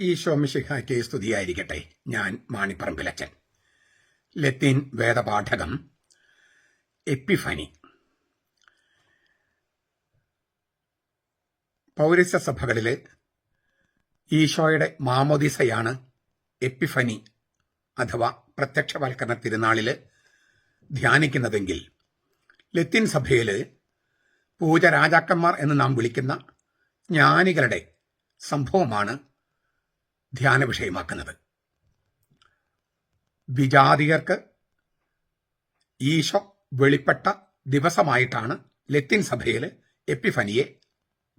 ഈശോ മിശിഹായ്ക്ക് സ്തുതിയായിരിക്കട്ടെ. ഞാൻ മാണിപ്പറമ്പിലച്ചൻ. ലത്തീൻ വേദപാഠകം എപ്പിഫനി. പൗരസ്ത്യ സഭകളില് ഈശോയുടെ മാമോദിസയാണ് എപ്പിഫനി അഥവാ പ്രത്യക്ഷവൽക്കരണ തിരുനാളില് ധ്യാനിക്കുന്നതെങ്കിൽ ലത്തീൻ സഭയില് പൂജരാജാക്കന്മാർ എന്ന് നാം വിളിക്കുന്ന ജ്ഞാനികളുടെ സംഭവമാണ് ധ്യാന വിഷയമാക്കുന്നത്. വിജാതിയർക്ക് ഈശോ വെളിപ്പെട്ട ദിവസമായിട്ടാണ് ലത്തീൻ സഭയിൽ എപ്പിഫനിയെ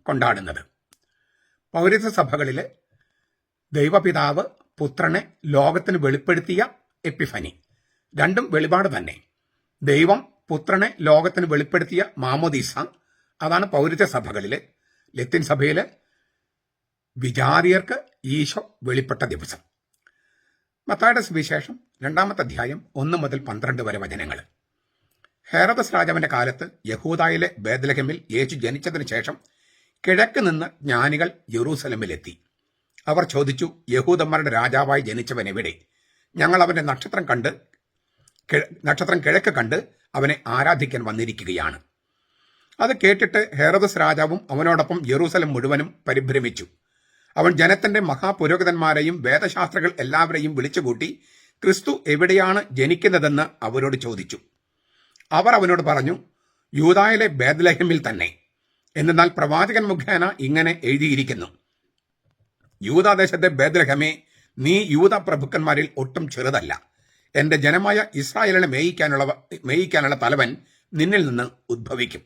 കൊണ്ടാടുന്നത്. പൗരസ്ത്യ സഭകളിലെ ദൈവപിതാവ് പുത്രനെ ലോകത്തിന് വെളിപ്പെടുത്തിയ എപ്പിഫനി, രണ്ടും വെളിപാട് തന്നെ. ദൈവം പുത്രനെ ലോകത്തിന് വെളിപ്പെടുത്തിയ മാമോദീസ, അതാണ് പൗരസ്ത്യ സഭകളിലെ. ലത്തീൻ സഭയിലെ വിജാതിയർക്ക് ഈശോ വെളിപ്പെട്ട ദിവസം. മത്തായിയുടെ സുവിശേഷം 2-ാമത്തെ അധ്യായം 1 മുതൽ 12 വരെ വചനങ്ങൾ. ഹെരോദസ് രാജാവിന്റെ കാലത്ത് യഹൂദായിലെ ബേത്ലഹേമിൽ യേശു ജനിച്ചതിന് ശേഷം കിഴക്ക് നിന്ന് ജ്ഞാനികൾ യെറൂസലമിലെത്തി. അവർ ചോദിച്ചു, യഹൂദന്മാരുടെ രാജാവായി ജനിച്ചവൻ എവിടെ? ഞങ്ങൾ അവന്റെ നക്ഷത്രം കിഴക്ക് കണ്ട് അവനെ ആരാധിക്കാൻ വന്നിരിക്കുകയാണ്. അത് കേട്ടിട്ട് ഹെരോദസ് രാജാവും അവനോടൊപ്പം യെറൂസലം മുഴുവനും പരിഭ്രമിച്ചു. അവൻ ജനത്തിന്റെ മഹാപുരോഹിതന്മാരെയും വേദശാസ്ത്രികൾ എല്ലാവരെയും വിളിച്ചുകൂട്ടി ക്രിസ്തു എവിടെയാണ് ജനിക്കുന്നതെന്ന് അവരോട് ചോദിച്ചു. അവർ അവനോട് പറഞ്ഞു, യൂദായിലെ ബേത്ലഹേമിൽ തന്നെ. എന്നാൽ പ്രവാചകൻ മുഖേന ഇങ്ങനെ എഴുതിയിരിക്കുന്നു, യൂദാദേശത്തെ ബേത്ലഹേമേ, നീ യൂദ പ്രഭുക്കന്മാരിൽ ഒട്ടും ചെറുതല്ല. എന്റെ ജനമായ ഇസ്രായേലിനെ മേയിക്കാനുള്ള തലവൻ നിന്നിൽ നിന്ന് ഉദ്ഭവിക്കും.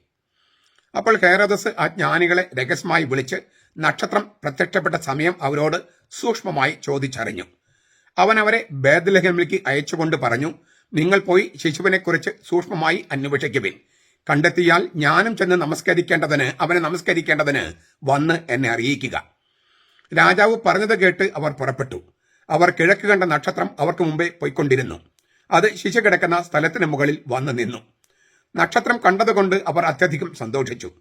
അപ്പോൾ ഹെരോദസ് ആ ജ്ഞാനികളെ രഹസ്യമായി വിളിച്ച് നക്ഷത്രം പ്രത്യക്ഷപ്പെട്ട സമയം അവരോട് സൂക്ഷ്മമായി ചോദിച്ചറിഞ്ഞു. അവൻ അവരെ ബേത്ലഹേമിലേക്ക് അയച്ചുകൊണ്ട് പറഞ്ഞു, നിങ്ങൾ പോയി ശിശുവിനെക്കുറിച്ച് സൂക്ഷ്മമായി അന്വേഷിക്കുവിൻ. കണ്ടെത്തിയാൽ ഞാനും ചെന്ന് അവനെ നമസ്കരിക്കേണ്ടതിന് വന്ന് എന്നെ അറിയിക്കുക. രാജാവ് പറഞ്ഞത് കേട്ട് അവർ പുറപ്പെട്ടു. അവർ കിഴക്ക് കണ്ട നക്ഷത്രം അവർക്ക് മുമ്പേ പോയിക്കൊണ്ടിരുന്നു. അത് ശിശു കിടക്കുന്ന സ്ഥലത്തിന് മുകളിൽ വന്നു നിന്നു. നക്ഷത്രം കണ്ടതുകൊണ്ട് അവർ അത്യധികം സന്തോഷിച്ചു.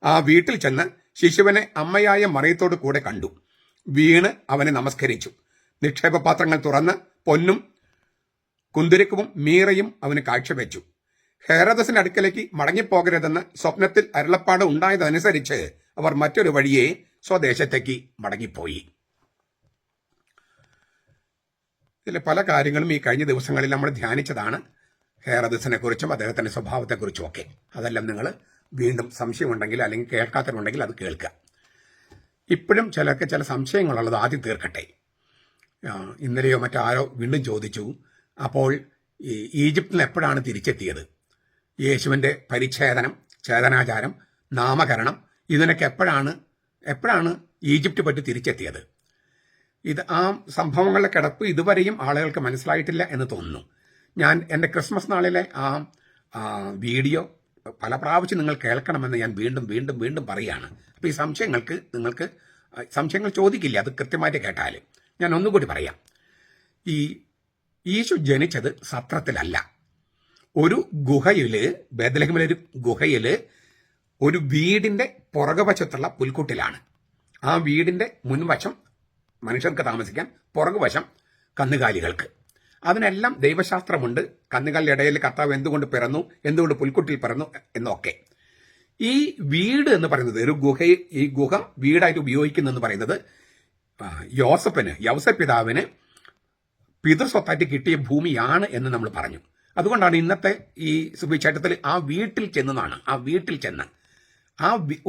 ആ വീട്ടിൽ ചെന്ന് ശിശുവിനെ അമ്മയായ മറിയത്തോട് കൂടെ കണ്ടു. വീണ് അവനെ നമസ്കരിച്ചു. നിക്ഷേപപാത്രങ്ങൾ തുറന്ന് പൊന്നും കുന്തിരിക്കവും മീറയും അവന് കാഴ്ചവെച്ചു. ഹെരോദസിന്റെ അടുക്കലേക്ക് മടങ്ങിപ്പോകരുതെന്ന് സ്വപ്നത്തിൽ അരുളപ്പാട് ഉണ്ടായതനുസരിച്ച് അവർ മറ്റൊരു വഴിയെ സ്വദേശത്തേക്ക് മടങ്ങിപ്പോയി. ഇതിലെ പല കാര്യങ്ങളും ഈ കഴിഞ്ഞ ദിവസങ്ങളിൽ നമ്മൾ ധ്യാനിച്ചതാണ്. ഹെരോദസിനെ കുറിച്ചും അദ്ദേഹത്തിന്റെ സ്വഭാവത്തെക്കുറിച്ചും ഒക്കെ. അതെല്ലാം നിങ്ങൾ വീണ്ടും സംശയമുണ്ടെങ്കിൽ അല്ലെങ്കിൽ കേൾക്കാത്തവരുണ്ടെങ്കിൽ അത് കേൾക്കുക. ഇപ്പോഴും ചിലർക്ക് ചില സംശയങ്ങളുള്ളത് ആദ്യം തീർക്കട്ടെ. ഇന്നലെയോ മറ്റാരോ വീണ്ടും ചോദിച്ചു, അപ്പോൾ ഈജിപ്തിൽ എപ്പോഴാണ് തിരിച്ചെത്തിയത്? യേശുവിൻ്റെ പരിച്ഛേദനം, ചേതനാചാരം, നാമകരണം, ഇതിനൊക്കെ എപ്പോഴാണ് ഈജിപ്റ്റ് പറ്റി തിരിച്ചെത്തിയത്? ആ സംഭവങ്ങളുടെ കിടപ്പ് ഇതുവരെയും ആളുകൾക്ക് മനസ്സിലായിട്ടില്ല എന്ന് തോന്നുന്നു. ഞാൻ എൻ്റെ ക്രിസ്മസ് നാളിലെ ആ വീഡിയോ പല പ്രാവശ്യം നിങ്ങൾ കേൾക്കണമെന്ന് ഞാൻ വീണ്ടും പറയുകയാണ്. അപ്പോൾ ഈ നിങ്ങൾക്ക് സംശയങ്ങൾ ചോദിക്കില്ല, അത് കൃത്യമായിട്ട് കേട്ടാൽ. ഞാൻ ഒന്നുകൂടി പറയാം. ഈ യേശു ജനിച്ചത് സത്രത്തിലല്ല. ഒരു ഗുഹയില്, ബേത്ലഹേമിലെ ഒരു ഗുഹയില്, ഒരു വീടിന്റെ പുറകുവശത്തുള്ള പുൽക്കൂട്ടിലാണ്. ആ വീടിന്റെ മുൻവശം മനുഷ്യർക്ക് താമസിക്കാൻ, പുറകുവശം കന്നുകാലികൾക്ക്. അതിനെല്ലാം ദൈവശാസ്ത്രമുണ്ട്. കന്നുകാലിയുടെ ഇടയിൽ കർത്താവ് എന്തുകൊണ്ട് പിറന്നു, എന്തുകൊണ്ട് പുൽക്കുട്ടിയിൽ പിറന്നു എന്നൊക്കെ. ഈ വീട് എന്ന് പറയുന്നത് ഈ ഗുഹ വീടായിട്ട് ഉപയോഗിക്കുന്നെന്ന് പറയുന്നത് യൗസേപ്പ് പിതാവിന് പിതൃസ്വത്തായിട്ട് കിട്ടിയ ഭൂമിയാണ് എന്ന് നമ്മൾ പറഞ്ഞു. അതുകൊണ്ടാണ് ഇന്നത്തെ ഈ സുവിശേഷത്തിൽ ആ വീട്ടിൽ ചെന്ന്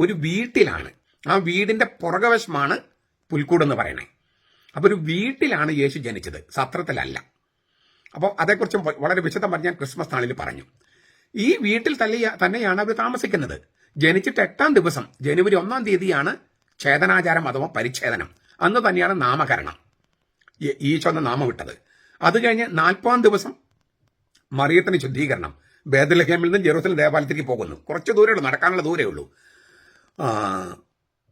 ഒരു വീട്ടിലാണ്, ആ വീടിന്റെ പുറകുവശമാണ് പുൽക്കൂടെന്ന് പറയണേ. അപ്പൊ ഒരു വീട്ടിലാണ് യേശു ജനിച്ചത്, സത്രത്തിലല്ല. അപ്പോൾ അതേക്കുറിച്ച് വളരെ വിശദമായി ഞാൻ ക്രിസ്മസ് നാളിൽ പറഞ്ഞു. ഈ വീട്ടിൽ തന്നെയാണ് അവർ താമസിക്കുന്നത്. ജനിച്ചിട്ട് 8-ാം ദിവസം ജനുവരി 1-ാം തീയതിയാണ് ഛേദനാചാരം അഥവാ പരിച്ഛേദനം. അന്ന് തന്നെയാണ് നാമകരണം, ഈശോ എന്ന നാമം വിട്ടത്. അത് കഴിഞ്ഞ് 40-ാം ദിവസം മറിയത്തിന് ശുദ്ധീകരണം. ബേത്ലഹേമിൽ നിന്ന് ജെറൂസലേം ദേവാലയത്തിലേക്ക് പോകുന്നു. കുറച്ച് ദൂരമേ ഉള്ളൂ, നടക്കാനുള്ള ദൂരമേ ഉള്ളൂ.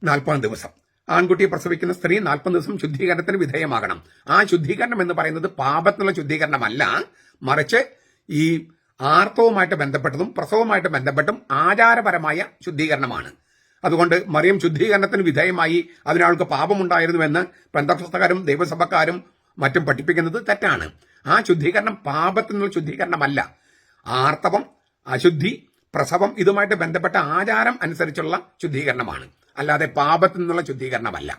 40-ാം ദിവസം ആൺകുട്ടിയെ പ്രസവിക്കുന്ന സ്ത്രീ 40 ദിവസം ശുദ്ധീകരണത്തിന് വിധേയമാകണം. ആ ശുദ്ധീകരണം എന്ന് പറയുന്നത് പാപത്തിനുള്ള ശുദ്ധീകരണമല്ല, മറിച്ച് ഈ ആർത്തവുമായിട്ട് ബന്ധപ്പെട്ടതും പ്രസവവുമായിട്ട് ബന്ധപ്പെട്ടും ആചാരപരമായ ശുദ്ധീകരണമാണ്. അതുകൊണ്ട് മറിയം ശുദ്ധീകരണത്തിന് വിധേയമായി അതിനയാൾക്ക് പാപമുണ്ടായിരുന്നുവെന്ന് പെന്തക്കോസ്തക്കാരും ദൈവസഭക്കാരും മറ്റും പഠിപ്പിക്കുന്നത് തെറ്റാണ്. ആ ശുദ്ധീകരണം പാപത്തിനുള്ള ശുദ്ധീകരണമല്ല. ആർത്തവം, അശുദ്ധി, പ്രസവം ഇതുമായിട്ട് ബന്ധപ്പെട്ട ആചാരം അനുസരിച്ചുള്ള ശുദ്ധീകരണമാണ്, അല്ലാതെ പാപത്തിൽ നിന്നുള്ള ശുദ്ധീകരണമല്ല.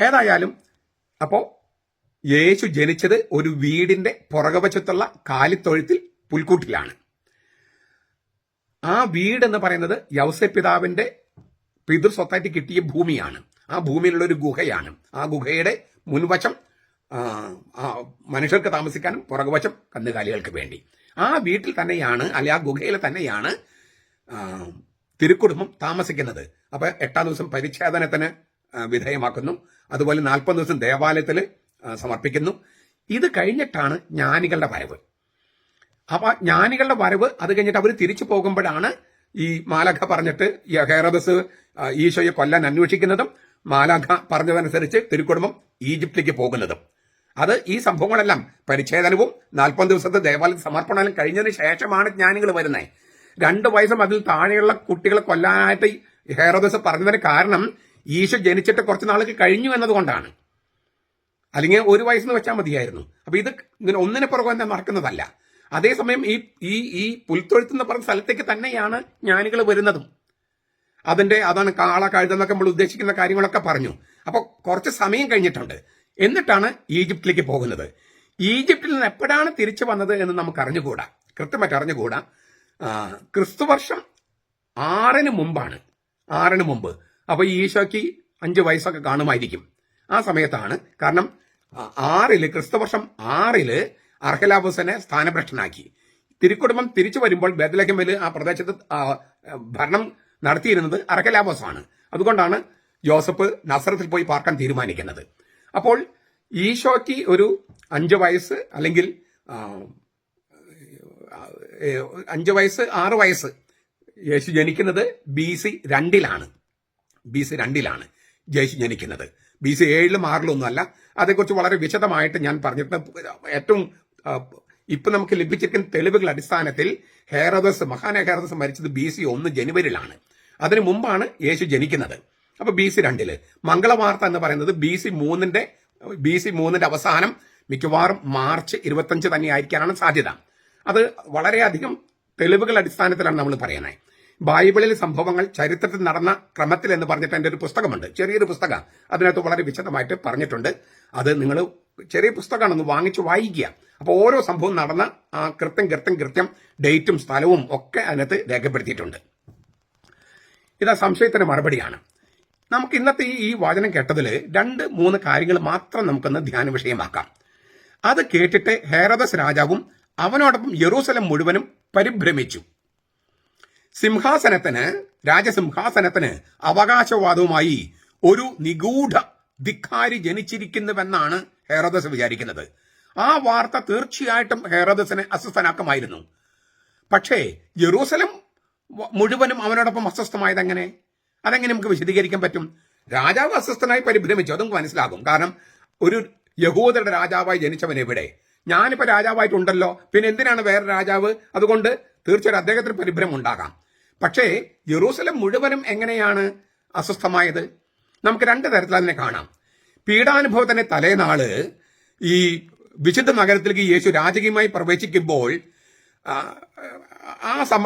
ഏതായാലും അപ്പോ യേശു ജനിച്ചത് ഒരു വീടിന്റെ പുറകുവശത്തുള്ള കാലിത്തൊഴുത്തിൽ പുൽക്കൂട്ടിലാണ്. ആ വീട് എന്ന് പറയുന്നത് യൗസേപ്പ് പിതാവിന്റെ പിതൃസ്വത്തായിട്ട് കിട്ടിയ ഭൂമിയാണ്. ആ ഭൂമിയിലുള്ള ഒരു ഗുഹയാണ്. ആ ഗുഹയുടെ മുൻവശം മനുഷ്യർക്ക് താമസിക്കാനും പുറകുവശം കന്നുകാലികൾക്ക് വേണ്ടി. ആ വീട്ടിൽ തന്നെയാണ്, അല്ലെ ആ ഗുഹയിൽ തന്നെയാണ് തിരുക്കുടുംബം താമസിക്കുന്നത്. അപ്പൊ 8-ാം ദിവസം പരിച്ഛേദനത്തിന് വിധേയമാക്കുന്നു. അതുപോലെ 40 ദിവസം ദേവാലയത്തിൽ സമർപ്പിക്കുന്നു. ഇത് കഴിഞ്ഞിട്ടാണ് ജ്ഞാനികളുടെ വരവ്. അപ്പൊ ജ്ഞാനികളുടെ വരവ് അത് കഴിഞ്ഞിട്ട് അവർ തിരിച്ചു പോകുമ്പോഴാണ് ഈ മാലാഖ പറഞ്ഞിട്ട് ഹെറോദസ് ഈശോയെ കൊല്ലാൻ അന്വേഷിക്കുന്നതും മാലാഖ പറഞ്ഞതനുസരിച്ച് തിരുക്കുടുംബം ഈജിപ്തിലേക്ക് പോകുന്നതും. അത് ഈ സംഭവങ്ങളെല്ലാം പരിച്ഛേദനവും 40 ദിവസത്തെ ദേവാലയ സമർപ്പണവും കഴിഞ്ഞതിന് ശേഷമാണ് ജ്ഞാനികൾ വരുന്നത്. 2 വയസ്സും അതിൽ താഴെയുള്ള കുട്ടികളെ കൊല്ലാനായിട്ട് ഹെറോദസ് പറഞ്ഞതിന് കാരണം ഈശോ ജനിച്ചിട്ട് കുറച്ച് നാൾക്ക് കഴിഞ്ഞു എന്നതുകൊണ്ടാണ്. അല്ലെങ്കിൽ 1 വയസ്സെന്ന് വെച്ചാൽ മതിയായിരുന്നു. അപ്പൊ ഇത് ഇങ്ങനെ ഒന്നിനെ പുറകെ നടക്കുന്നതല്ല. അതേസമയം ഈ പുൽത്തൊഴുത്ത് പറഞ്ഞ സ്ഥലത്തേക്ക് തന്നെയാണ് ജ്ഞാനികൾ വരുന്നതും. അതാണ് കാള കഴുതെന്നൊക്കെ നമ്മൾ ഉദ്ദേശിക്കുന്ന കാര്യങ്ങളൊക്കെ പറഞ്ഞു. അപ്പൊ കുറച്ച് സമയം കഴിഞ്ഞിട്ടുണ്ട്. എന്നിട്ടാണ് ഈജിപ്തിലേക്ക് പോകുന്നത്. ഈജിപ്തിൽ നിന്ന് എപ്പോഴാണ് തിരിച്ചു വന്നത് എന്ന് നമുക്ക് അറിഞ്ഞുകൂടാ, കൃത്യമായിട്ട് അറിഞ്ഞുകൂടാ. ക്രിസ്തുവർഷം 6 മുമ്പാണ്. 6 മുമ്പ്. അപ്പൊ ഈശോയ്ക്ക് 5 വയസ്സൊക്കെ കാണുമായിരിക്കും. ആ സമയത്താണ്. കാരണം 6 ക്രിസ്തുവർഷം 6 അർഹലാബുസിനെ സ്ഥാനഭ്രഷ്ടനാക്കി. തിരുക്കുടുംബം തിരിച്ചു വരുമ്പോൾ ബേത്ലഹേമിൽ ആ പ്രദേശത്ത് ഭരണം നടത്തിയിരുന്നത് അർഹലാബോസ് ആണ്. അതുകൊണ്ടാണ് ജോസഫ് നസറത്തിൽ പോയി പാർക്കാൻ തീരുമാനിക്കുന്നത്. അപ്പോൾ ഈശോയ്ക്ക് ഒരു 5 വയസ്സ് അല്ലെങ്കിൽ 5 വയസ്സ് 6 വയസ്സ്. യേശു ജനിക്കുന്നത് BC 2 BC 2 യേശു ജനിക്കുന്നത്. BC 7 6 ഒന്നുമല്ല. അതേക്കുറിച്ച് വളരെ വിശദമായിട്ട് ഞാൻ പറഞ്ഞിട്ട് ഏറ്റവും ഇപ്പൊ നമുക്ക് ലഭിച്ചിരിക്കുന്ന തെളിവുകളുടെ അടിസ്ഥാനത്തിൽ മഹാനായ ഹെറോദസ് മരിച്ചത് BC 1 ജനുവരിയിലാണ്. അതിനു മുമ്പാണ് യേശു ജനിക്കുന്നത്. അപ്പൊ BC 2 മംഗളവാർത്ത എന്ന് പറയുന്നത് BC 3 അവസാനം, മിക്കവാറും മാർച്ച് 25 തന്നെ ആയിരിക്കാനാണ് സാധ്യത. അത് വളരെയധികം തെളിവുകളുടെ അടിസ്ഥാനത്തിലാണ് നമ്മൾ പറയുന്നത്. ബൈബിളിൽ സംഭവങ്ങൾ ചരിത്രത്തിൽ നടന്ന ക്രമത്തിൽ എന്ന് പറഞ്ഞിട്ട് എൻ്റെ ഒരു പുസ്തകമുണ്ട്, ചെറിയൊരു പുസ്തകം. അതിനകത്ത് വളരെ വിശദമായിട്ട് പറഞ്ഞിട്ടുണ്ട്. അത് നിങ്ങൾ ചെറിയ പുസ്തകമാണെന്ന് വാങ്ങിച്ച് വായിക്കുക. അപ്പോൾ ഓരോ സംഭവം നടന്ന ആ കൃത്യം ഡേറ്റും സ്ഥലവും ഒക്കെ അതിനകത്ത് രേഖപ്പെടുത്തിയിട്ടുണ്ട്. ഇതാ സംശയത്തിന് മറുപടിയാണ്. നമുക്ക് ഇന്നത്തെ ഈ വാചനം കേട്ടതിൽ 2-3 കാര്യങ്ങൾ മാത്രം നമുക്കൊന്ന് ധ്യാന വിഷയമാക്കാം. അത് കേട്ടിട്ട് ഹെറോദസ് രാജാവും അവനോടൊപ്പം യെറൂസലം മുഴുവനും പരിഭ്രമിച്ചു. രാജസിംഹാസനത്തിന് അവകാശവാദവുമായി ഒരു നിഗൂഢ ധിക്കാരി ജനിച്ചിരിക്കുന്നുവെന്നാണ് ഹെറോദസ് വിചാരിക്കുന്നത്. ആ വാർത്ത തീർച്ചയായിട്ടും ഹെറോദസിനെ അസ്വസ്ഥനാക്കുമായിരുന്നു. പക്ഷേ യെറൂസലം മുഴുവനും അവനോടൊപ്പം അസ്വസ്ഥമായത് എങ്ങനെ? അതെങ്ങനെ നമുക്ക് വിശദീകരിക്കാൻ പറ്റും? രാജാവ് അസ്വസ്ഥനായി പരിഭ്രമിച്ചു, അതും മനസ്സിലാകും. കാരണം ഒരു യഹൂദരുടെ രാജാവായി ജനിച്ചവൻ എവിടെ? ഞാനിപ്പോ രാജാവായിട്ടുണ്ടല്ലോ, പിന്നെ എന്തിനാണ് വേറെ രാജാവ്? അതുകൊണ്ട് തീർച്ചയായും അദ്ദേഹത്തിന് പരിഭ്രമം ഉണ്ടാകാം. പക്ഷേ യെറൂസലം മുഴുവനും എങ്ങനെയാണ് അസ്വസ്ഥമായത്? നമുക്ക് 2 തരത്തിൽ അതിനെ കാണാം. പീഡാനുഭവത്തിന്റെ തലേനാള് ഈ വിശുദ്ധ നഗരത്തിലേക്ക് യേശു രാജകീയമായി പ്രവേശിക്കുമ്പോൾ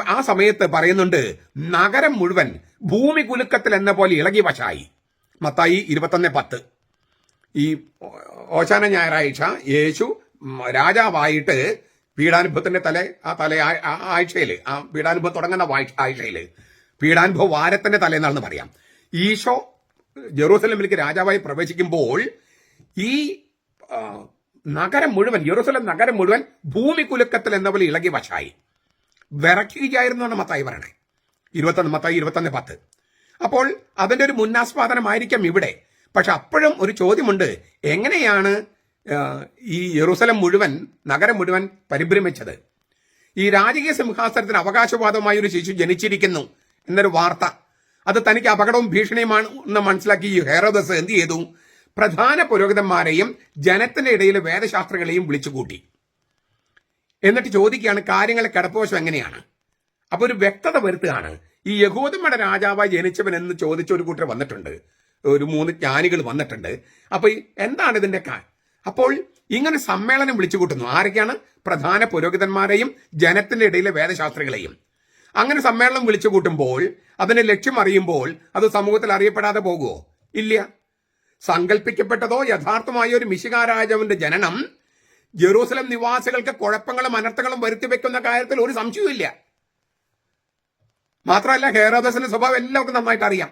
ആ സമയത്ത് പറയുന്നുണ്ട്, നഗരം മുഴുവൻ ഭൂമി കുലുക്കത്തിൽ എന്ന പോലെ ഇളകി വശായി. മത്തായി 21:10. ഈ ഓശാന ഞായറാഴ്ച യേശു രാജാവായിട്ട് പീഡാനുഭവത്തിന്റെ ആഴ്ചയിൽ, ആ പീഡാനുഭവം തുടങ്ങുന്ന ആഴ്ചയിൽ, പീഡാനുഭവ വാരത്തിന്റെ തലേന്നാണെന്ന് പറയാം, ഈശോ ജെറൂസലമിലേക്ക് രാജാവായി പ്രവേശിക്കുമ്പോൾ ഈ യെറൂസലം നഗരം മുഴുവൻ ഭൂമി കുലുക്കത്തിൽ എന്ന പോലെ ഇളകി വശായി, വിറയ്ക്കുകയായിരുന്നു എന്നാണ് മത്തായി പറയണേ. മത്തായി 21:10. അപ്പോൾ അതിന്റെ ഒരു മുന്നാസ്വാദനമായിരിക്കാം ഇവിടെ. പക്ഷെ അപ്പോഴും ഒരു ചോദ്യമുണ്ട്, എങ്ങനെയാണ് ഈ യെറൂസലം മുഴുവൻ, നഗരം മുഴുവൻ പരിഭ്രമിച്ചത്? ഈ രാജകീയ സിംഹാസനത്തിന് അവകാശവാദമായ ഒരു ശിശു ജനിച്ചിരിക്കുന്നു എന്നൊരു വാർത്ത, അത് തനിക്ക് അപകടവും ഭീഷണിയുമാണ് എന്ന് മനസ്സിലാക്കി ഈ ഹെറോദസ് എന്ത് ചെയ്തു? പ്രധാന പുരോഹിതന്മാരെയും ജനത്തിന്റെ ഇടയിലെ വേദശാസ്ത്രികളെയും വിളിച്ചുകൂട്ടി. എന്നിട്ട് ചോദിക്കുകയാണ്, കാര്യങ്ങളെ കിടപ്പുവശം എങ്ങനെയാണ്? അപ്പൊ ഒരു വ്യക്തത വരുത്തുകയാണ്. ഈ യഹൂദന്മാരുടെ രാജാവായി ജനിച്ചവൻ എന്ന് ചോദിച്ച ഒരു കൂട്ടർ വന്നിട്ടുണ്ട്, ഒരു 3 ജ്ഞാനികൾ വന്നിട്ടുണ്ട്. അപ്പൊ എന്താണ് ഇതിന്റെ അപ്പോൾ ഇങ്ങനെ സമ്മേളനം വിളിച്ചു കൂട്ടുന്നു. ആരൊക്കെയാണ്? പ്രധാന പുരോഹിതന്മാരെയും ജനത്തിന്റെ ഇടയിലെ വേദശാസ്ത്രികളെയും. അങ്ങനെ സമ്മേളനം വിളിച്ചു കൂട്ടുമ്പോൾ അതിന്റെ ലക്ഷ്യം അറിയുമ്പോൾ അത് സമൂഹത്തിൽ അറിയപ്പെടാതെ പോകുമോ? ഇല്ല. സങ്കല്പിക്കപ്പെട്ടതോ യഥാർത്ഥമായ ഒരു മിശിഹാ രാജാവിന്റെ ജനനം ജെറൂസലം നിവാസികൾക്ക് കുഴപ്പങ്ങളും അനർത്ഥങ്ങളും വരുത്തി വെക്കുന്ന കാര്യത്തിൽ ഒരു സംശയവും ഇല്ല. മാത്രമല്ല, ഹെരോദസിന്റെ സ്വഭാവം എല്ലാവർക്കും നന്നായിട്ട് അറിയാം.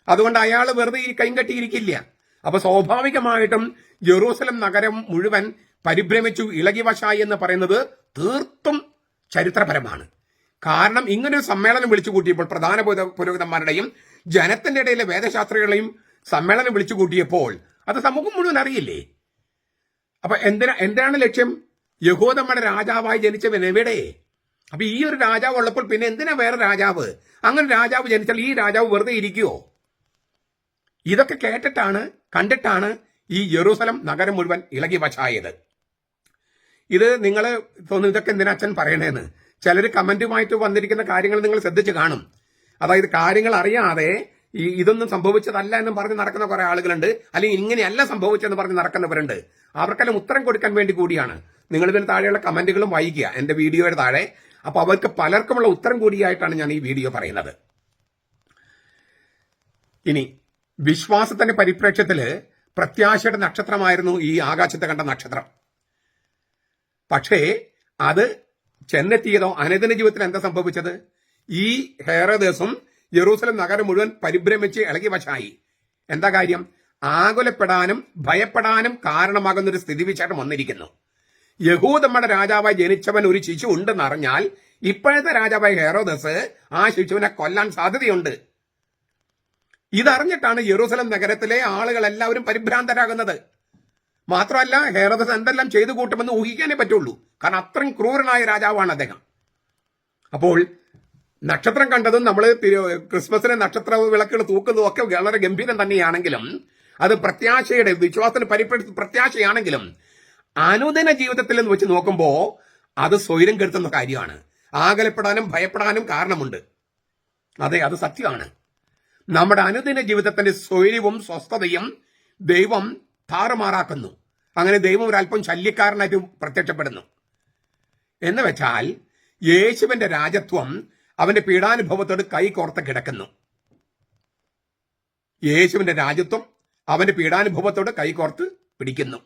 അതുകൊണ്ട് അയാൾ വെറുതെ ഈ കൈകെട്ടിയിരിക്കില്ല. അപ്പൊ സ്വാഭാവികമായിട്ടും ജെറൂസലം നഗരം മുഴുവൻ പരിഭ്രമിച്ചു, ഇളകി വശായി എന്ന് പറയുന്നത് തീർത്തും ചരിത്രപരമാണ്. കാരണം ഇങ്ങനൊരു സമ്മേളനം വിളിച്ചു കൂട്ടിയപ്പോൾ പ്രധാന പുരോഹിതന്മാരുടെയും ജനത്തിന്റെ ഇടയിലെ വേദശാസ്ത്രികളെയും സമ്മേളനം വിളിച്ചു കൂട്ടിയപ്പോൾ അത് സമൂഹം മുഴുവൻ അറിയില്ലേ? അപ്പൊ എന്താണ് ലക്ഷ്യം? യഹൂദന്മാരുടെ രാജാവായി ജനിച്ചവൻ എവിടെ? അപ്പൊ ഈ ഒരു രാജാവ് ഉള്ളപ്പോൾ പിന്നെ എന്തിനാ വേറെ രാജാവ്? അങ്ങനെ രാജാവ് ജനിച്ചാൽ ഈ രാജാവ് വെറുതെ ഇരിക്കുവോ? ഇതൊക്കെ കണ്ടിട്ടാണ് ഈ യെറൂസലം നഗരം മുഴുവൻ ഇളകി വശായത്. ഇത് നിങ്ങൾ തോന്നുന്നു ഇതൊക്കെ എന്തിനാ അച്ഛൻ പറയണേന്ന്. ചിലർ കമന്റുമായിട്ട് വന്നിരിക്കുന്ന കാര്യങ്ങൾ നിങ്ങൾ ശ്രദ്ധിച്ച് കാണും. അതായത് കാര്യങ്ങൾ അറിയാതെ ഇതൊന്നും സംഭവിച്ചതല്ല എന്നും പറഞ്ഞ് നടക്കുന്ന കുറെ ആളുകളുണ്ട്, അല്ലെങ്കിൽ ഇങ്ങനെയല്ല സംഭവിച്ചെന്ന് പറഞ്ഞ് നടക്കുന്നവരുണ്ട്. അവർക്കെല്ലാം ഉത്തരം കൊടുക്കാൻ വേണ്ടി കൂടിയാണ് നിങ്ങൾ ഇതിന് താഴെയുള്ള കമന്റുകളും വായിക്കുക എന്റെ വീഡിയോയുടെ താഴെ. അപ്പൊ അവർക്ക് പലർക്കുമുള്ള ഉത്തരം കൂടിയായിട്ടാണ് ഞാൻ ഈ വീഡിയോ പറയുന്നത്. ഇനി വിശ്വാസത്തിന്റെ പരിപ്രേക്ഷ്യത്തില് പ്രത്യാശയുടെ നക്ഷത്രമായിരുന്നു ഈ ആകാശത്ത് കണ്ട നക്ഷത്രം. പക്ഷേ അത് ചെന്നെത്തിയതോ അനുദിന ജീവിതത്തിൽ എന്താ സംഭവിച്ചത്? ഈ ഹെരോദസും യെറൂസലം നഗരം മുഴുവൻ പരിഭ്രമിച്ച് ഇളകി വശായി. എന്താ കാര്യം? ആകുലപ്പെടാനും ഭയപ്പെടാനും കാരണമാകുന്ന ഒരു സ്ഥിതിവിശേഷം വന്നിരിക്കുന്നു. യഹൂദന്മാരുടെ രാജാവായി ജനിച്ചവൻ ഒരു ശിശു ഉണ്ടെന്ന് അറിഞ്ഞാൽ ഇപ്പോഴത്തെ രാജാവായ ഹെരോദസ് ആ ശിശുവിനെ കൊല്ലാൻ സാധ്യതയുണ്ട്. ഇതറിഞ്ഞിട്ടാണ് യെറൂസലം നഗരത്തിലെ ആളുകൾ എല്ലാവരും പരിഭ്രാന്തരാകുന്നത്. മാത്രമല്ല, ഹെരോദസ് എന്തെല്ലാം ചെയ്തു കൂട്ടുമെന്ന് ഊഹിക്കാനേ പറ്റുള്ളൂ. കാരണം അത്രയും ക്രൂരനായ രാജാവാണ് അദ്ദേഹം. അപ്പോൾ നക്ഷത്രം കണ്ടതും നമ്മൾ ക്രിസ്മസിന് നക്ഷത്ര വിളക്കുകൾ തൂക്കുന്നതും ഒക്കെ വളരെ ഗംഭീരം തന്നെയാണെങ്കിലും, അത് പ്രത്യാശയുടെ വിശ്വാസത്തിന് പ്രത്യാശയാണെങ്കിലും അനുദിന ജീവിതത്തിൽ എന്ന് വെച്ച് നോക്കുമ്പോൾ അത് സ്വൈരം കെടുത്തുന്ന കാര്യമാണ്. ആകലപ്പെടാനും ഭയപ്പെടാനും കാരണമുണ്ട്. അതെ, അത് സത്യമാണ്. നമ്മുടെ അനുദിന ജീവിതത്തിന്റെ സ്വൈര്യവും സ്വസ്ഥതയും ദൈവം താറുമാറാക്കുന്നു. അങ്ങനെ ദൈവം ഒരല്പം ശല്യക്കാരനായിട്ട് പ്രത്യക്ഷപ്പെടുന്നു. എന്ന് വെച്ചാൽ യേശുവിന്റെ രാജത്വം അവന്റെ പീഡാനുഭവത്തോട് കൈകോർത്ത് കിടക്കുന്നു. യേശുവിന്റെ രാജത്വം അവന്റെ പീഡാനുഭവത്തോട് കൈകോർത്ത് പിടിക്കുന്നു.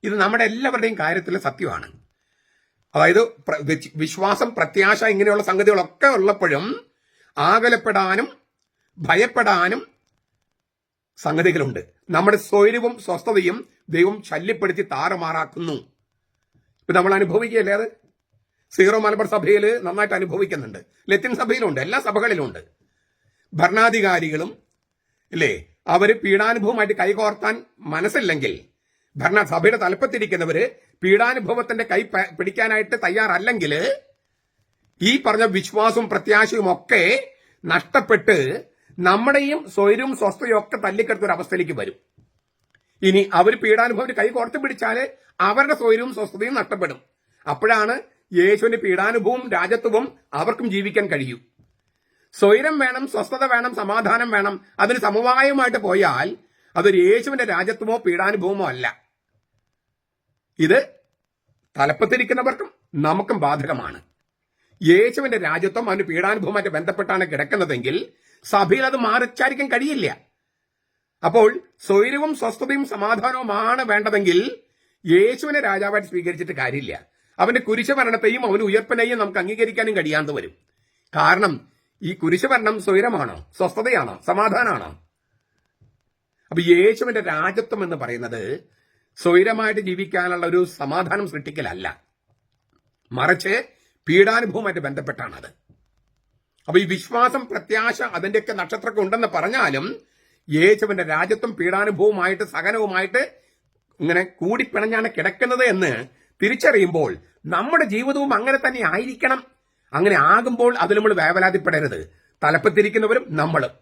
ഇത് നമ്മുടെ എല്ലാവരുടെയും കാര്യത്തിലെ സത്യമാണ്. അതായത് വിശ്വാസം, പ്രത്യാശ, ഇങ്ങനെയുള്ള സംഗതികളൊക്കെ ഉള്ളപ്പോഴും ആകലപ്പെടാനും ഭയപ്പെടാനും സംഗതികളുണ്ട്. നമ്മുടെ സ്വൈര്യവും സ്വസ്ഥതയും ദൈവം ശല്യപ്പെടുത്തി താറുമാറാക്കുന്നു. ഇപ്പൊ നമ്മൾ അനുഭവിക്കുകയല്ലേ അത്? സീറോ മലബാർ സഭയിൽ നന്നായിട്ട് അനുഭവിക്കുന്നുണ്ട്, ലത്തീൻ സഭയിലുണ്ട്, എല്ലാ സഭകളിലുണ്ട്. ഭരണാധികാരികളും ഇല്ലേ, അവര് പീഡാനുഭവമായിട്ട് കൈകോർത്താൻ മനസ്സില്ലെങ്കിൽ, ഭരണസഭയുടെ തലപ്പത്തിരിക്കുന്നവര് പീഡാനുഭവത്തിന്റെ കൈ പിടിക്കാനായിട്ട് തയ്യാറല്ലെങ്കിൽ ഈ പറഞ്ഞ വിശ്വാസവും പ്രത്യാശയും ഒക്കെ നഷ്ടപ്പെട്ട് നമ്മുടെയും സ്വൈര്യവും സ്വസ്ഥയും ഒക്കെ തല്ലിക്കെടുത്ത ഒരു അവസ്ഥയിലേക്ക് വരും. ഇനി അവർ പീഡാനുഭവം കൈ കോർത്ത് പിടിച്ചാല് അവരുടെ സ്വൈര്യവും സ്വസ്ഥതയും നഷ്ടപ്പെടും. അപ്പോഴാണ് യേശുവിന്റെ പീഡാനുഭവവും രാജത്വവും അവർക്കും ജീവിക്കാൻ കഴിയൂ. സ്വൈരം വേണം, സ്വസ്ഥത വേണം, സമാധാനം വേണം. അതിന് സമവായമായിട്ട് പോയാൽ അതൊരു യേശുവിന്റെ രാജത്വമോ പീഡാനുഭവമോ അല്ല. ഇത് തലപ്പത്തിരിക്കുന്നവർക്കും നമുക്കും ബാധകമാണ്. യേശുവിന്റെ രാജ്യത്വം അവന് പീഡാനുഭവമായിട്ട് ബന്ധപ്പെട്ടാണ് കിടക്കുന്നതെങ്കിൽ സഭയിൽ അത് മാറിച്ചാരിക്കാൻ കഴിയില്ല. അപ്പോൾ സ്വൈര്യവും സ്വസ്ഥതയും സമാധാനവുമാണ് വേണ്ടതെങ്കിൽ യേശുവിനെ രാജാവായിട്ട് സ്വീകരിച്ചിട്ട് കാര്യമില്ല. അവന്റെ കുരിശുമരണത്തെയും അവന് ഉയർപ്പിനെയും നമുക്ക് അംഗീകരിക്കാനും കഴിയാതെ വരും. കാരണം ഈ കുരിശുമരണം സ്വൈരമാണോ, സ്വസ്ഥതയാണോ, സമാധാനമാണോ? അപ്പൊ യേശുവിന്റെ രാജത്വം എന്ന് പറയുന്നത് സ്വൈരമായിട്ട് ജീവിക്കാനുള്ള ഒരു സമാധാനം സൃഷ്ടിക്കലല്ല, മറിച്ച് പീഡാനുഭവമായിട്ട് ബന്ധപ്പെട്ടാണത്. അപ്പൊ ഈ വിശ്വാസം, പ്രത്യാശ, അതിന്റെയൊക്കെ നക്ഷത്രമൊക്കെ ഉണ്ടെന്ന് പറഞ്ഞാലും യേശുവിന്റെ രാജ്യത്വം പീഡാനുഭവമായിട്ട് സഹനവുമായിട്ട് ഇങ്ങനെ കൂടിപ്പിണഞ്ഞാണ് കിടക്കുന്നത് എന്ന് തിരിച്ചറിയുമ്പോൾ നമ്മുടെ ജീവിതവും അങ്ങനെ തന്നെ ആയിരിക്കണം. അങ്ങനെ ആകുമ്പോൾ അതിൽ നമ്മൾ വേവലാതിപ്പെടരുത്. തലപ്പത്തിരിക്കുന്നവരും നമ്മളും.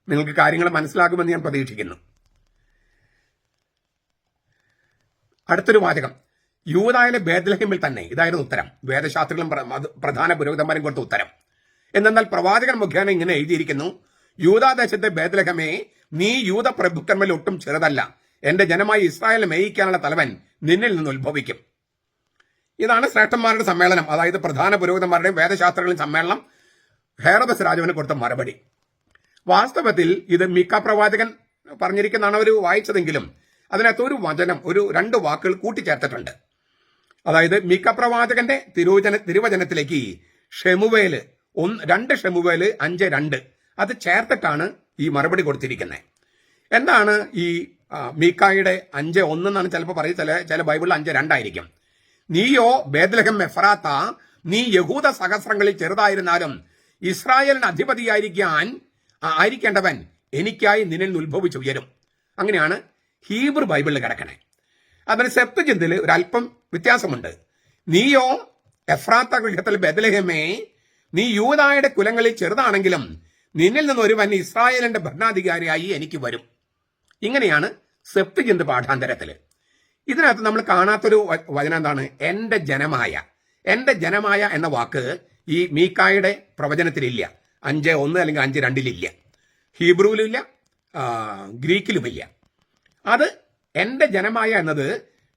നിങ്ങൾക്ക് കാര്യങ്ങൾ മനസ്സിലാകുമെന്ന് ഞാൻ പ്രതീക്ഷിക്കുന്നു. അടുത്തൊരു വാചകം, യൂദായിലെ ബേത്ലഹേമിൽ തന്നെ. ഇതായിരുന്നു ഉത്തരം. വേദശാസ്ത്രികളും പ്രധാന പുരോഹിതന്മാരും കൊടുത്ത ഉത്തരം. എന്നാൽ പ്രവാചകൻ മുഖേന ഇങ്ങനെ എഴുതിയിരിക്കുന്നു, യൂദാദേശത്തെ ബേത്ലഹമേ, നീ യൂത പ്രഭുക്കന്മാരിൽ ഒട്ടും ചെറുതല്ല. എന്റെ ജനമായി ഇസ്രായേലിനെ മേയിക്കാനുള്ള തലവൻ നിന്നിൽ നിന്ന് ഉത്ഭവിക്കും. ഇതാണ് ശ്രേഷ്ഠന്മാരുടെ സമ്മേളനം, അതായത് പ്രധാന പുരോഹിതന്മാരുടെയും വേദശാസ്ത്രങ്ങളുടെയും സമ്മേളനം ഹേറോദസ് രാജാവിന് കൊടുത്ത മറുപടി. വാസ്തവത്തിൽ ഇത് മീക്ക പ്രവാചകൻ പറഞ്ഞിരിക്കുന്നതാണ് അവർ വായിച്ചതെങ്കിലും അതിനകത്ത് ഒരു വചനം, ഒരു 2 വാക്കുകൾ കൂട്ടിച്ചേർത്തിട്ടുണ്ട്. അതായത് മീക്ക പ്രവാചകന്റെ തിരുവചനത്തിലേക്ക് ഷെമുവേല് 2 ഷെമുവേല് 5:2 അത് ചേർത്തിട്ടാണ് ഈ മറുപടി കൊടുത്തിരിക്കുന്നത്. എന്താണ് ഈ മീക്കായുടെ 5:1 എന്നാണ് ചിലപ്പോൾ പറയുന്നത്, ചില ബൈബിളിൽ 5:2 ആയിരിക്കും. നീയോ ബേത്ലഹം എഫ്രാത്ത, നീ യഹൂദ സഹസ്രങ്ങളിൽ ചെറുതായിരുന്നാലും ഇസ്രായേലിന് ആയിരിക്കേണ്ടവൻ എനിക്കായി നിന്നിൽ നിന്ന് ഉത്ഭവിച്ചുയരും. അങ്ങനെയാണ് ഹീബ്രു ബൈബിളിൽ കിടക്കണേ. അതിന് സെപ്തുജിന്തിൽ ഒരല്പം വ്യത്യാസമുണ്ട്. നീയോ എഫ്രാത്ത ഗൃഹത്തിൽ ബേത്ലഹേമേ, നീ യൂദായുടെ കുലങ്ങളിൽ ചെറുതാണെങ്കിലും നിന്നിൽ നിന്ന് ഒരുവൻ ഇസ്രായേലിന്റെ ഭരണാധികാരിയായി എനിക്ക് വരും. ഇങ്ങനെയാണ് സെപ്തുജിന്ത് പാഠാന്തരത്തില്. ഇതിനകത്ത് നമ്മൾ കാണാത്തൊരു വചനം എന്താണ്? എന്റെ ജനമായ എന്ന വാക്ക് ഈ മീക്കായുടെ പ്രവചനത്തിലില്ല. 5:1 അല്ലെങ്കിൽ 5:2 ഹീബ്രുവിലില്ല, ഗ്രീക്കിലുമില്ല. അത് എന്റെ ജനമായ എന്നത്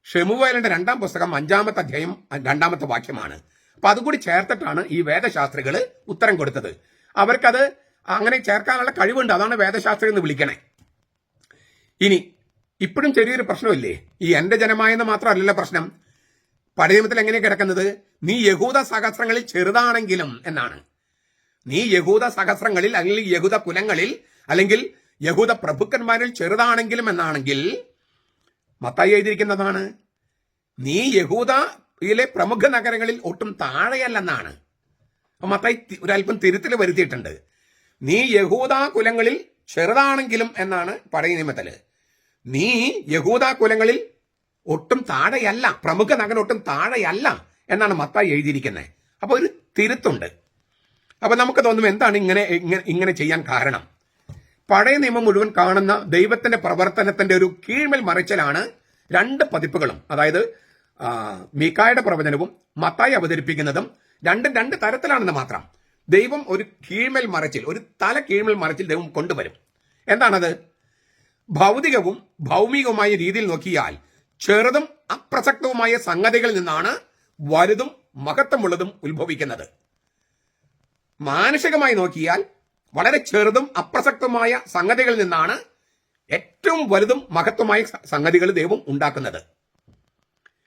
ഷെമുവേലിന്റെ 2-ാം പുസ്തകം 5-ാമത്തെ അധ്യായം 2-ാമത്തെ വാക്യമാണ്. അപ്പൊ അതുകൂടി ചേർത്തിട്ടാണ് ഈ വേദശാസ്ത്രികൾ ഉത്തരം കൊടുത്തത്. അവർക്കത് അങ്ങനെ ചേർക്കാനുള്ള കഴിവുണ്ട്, അതാണ് വേദശാസ്ത്രി എന്ന് വിളിക്കണേ. ഇനി ഇപ്പോഴും ചെറിയൊരു പ്രശ്നമില്ലേ? ഈ എന്റെ ജനമായെന്ന് മാത്രമല്ലല്ലോ പ്രശ്നം. പഴയ നിയമത്തിൽ എങ്ങനെയാണ് കിടക്കുന്നത്? നീ യഹൂദ സഹസ്രങ്ങളിൽ ചെറുതാണെങ്കിലും എന്നാണ്. നീ യഹൂദ സഹസ്രങ്ങളിൽ അല്ലെങ്കിൽ യഹൂദ കുലങ്ങളിൽ അല്ലെങ്കിൽ യഹൂദ പ്രഭുക്കന്മാരിൽ ചെറുതാണെങ്കിലും എന്നാണെങ്കിൽ മത്തായി എഴുതിയിരിക്കുന്നതാണ് നീ യഹൂദയിലെ പ്രമുഖ നഗരങ്ങളിൽ ഒട്ടും താഴെയല്ലെന്നാണ്. മത്തായി ഒരല്പം തിരുത്തൽ വരുത്തിയിട്ടുണ്ട്. നീ യഹൂദ കുലങ്ങളിൽ ചെറുതാണെങ്കിലും എന്നാണ് പഴയ നിയമത്തില്. നീ യഹൂദ കുലങ്ങളിൽ ഒട്ടും താഴെയല്ല, പ്രമുഖ നഗരം ഒട്ടും താഴെയല്ല എന്നാണ് മത്തായി എഴുതിയിരിക്കുന്നത്. അപ്പൊ ഒരു തിരുത്തുണ്ട്. അപ്പൊ നമുക്ക് തോന്നും എന്താണ് ഇങ്ങനെ ചെയ്യാൻ കാരണം? പഴയ നിയമം മുഴുവൻ കാണുന്ന ദൈവത്തിന്റെ പ്രവർത്തനത്തിന്റെ ഒരു കീഴ്മേൽ മറിച്ചലാണ് 2 പതിപ്പുകളും. അതായത് മീക്കായുടെ പ്രവചനവും മത്തായി അവതരിപ്പിക്കുന്നതും 2 തരത്തിലാണെന്ന് മാത്രം. ദൈവം ഒരു കീഴ്മേൽ മറിച്ചിൽ, ഒരു തല കീഴ്മേൽ മറിച്ചിൽ ദൈവം കൊണ്ടുവരും. എന്താണത്? ഭൗതികവും ഭൗമികവുമായ രീതിയിൽ നോക്കിയാൽ ചെറുതും അപ്രസക്തവുമായ സംഗതികളിൽ നിന്നാണ് വലുതും മഹത്വമുള്ളതും ഉത്ഭവിക്കുന്നത്. മാനുഷികമായി നോക്കിയാൽ വളരെ ചെറുതും അപ്രസക്തമായ സംഗതികളിൽ നിന്നാണ് ഏറ്റവും വലുതും മഹത്വമായ സംഗതികൾ ദൈവം ഉണ്ടാക്കുന്നത്.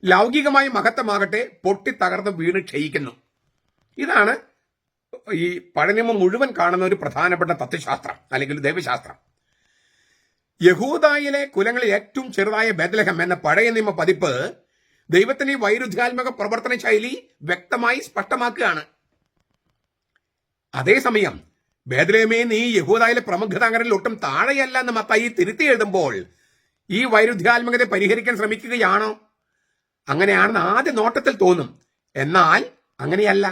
ലൗകികമായ മഹത്വമാകട്ടെ പൊട്ടി തകർന്ന് വീണ് ക്ഷയിക്കുന്നു. ഇതാണ് ഈ പഴനിയമം മുഴുവൻ കാണുന്ന ഒരു പ്രധാനപ്പെട്ട തത്വശാസ്ത്രം അല്ലെങ്കിൽ ദൈവശാസ്ത്രം. യഹൂദായിലെ കുലങ്ങളിൽ ഏറ്റവും ചെറുതായ ബേത്ലഹം എന്ന പഴയ നിയമ പതിപ്പ് ദൈവത്തിന്റെ ഈ വൈരുദ്ധ്യാത്മക പ്രവർത്തന ശൈലി വ്യക്തമായി സ്പഷ്ടമാക്കുകയാണ്. അതേസമയം ബേത്ലഹേമേ, നീ യഹൂദായിലെ പ്രമുഖ നഗരങ്ങളിൽ ഒട്ടും താഴെയല്ല എന്ന് മത്തായി തിരുത്തി എഴുതുമ്പോൾ ഈ വൈരുദ്ധ്യാത്മകത പരിഹരിക്കാൻ ശ്രമിക്കുകയാണോ? അങ്ങനെയാണെന്ന് ആദ്യ നോട്ടത്തിൽ തോന്നും. എന്നാൽ അങ്ങനെയല്ല.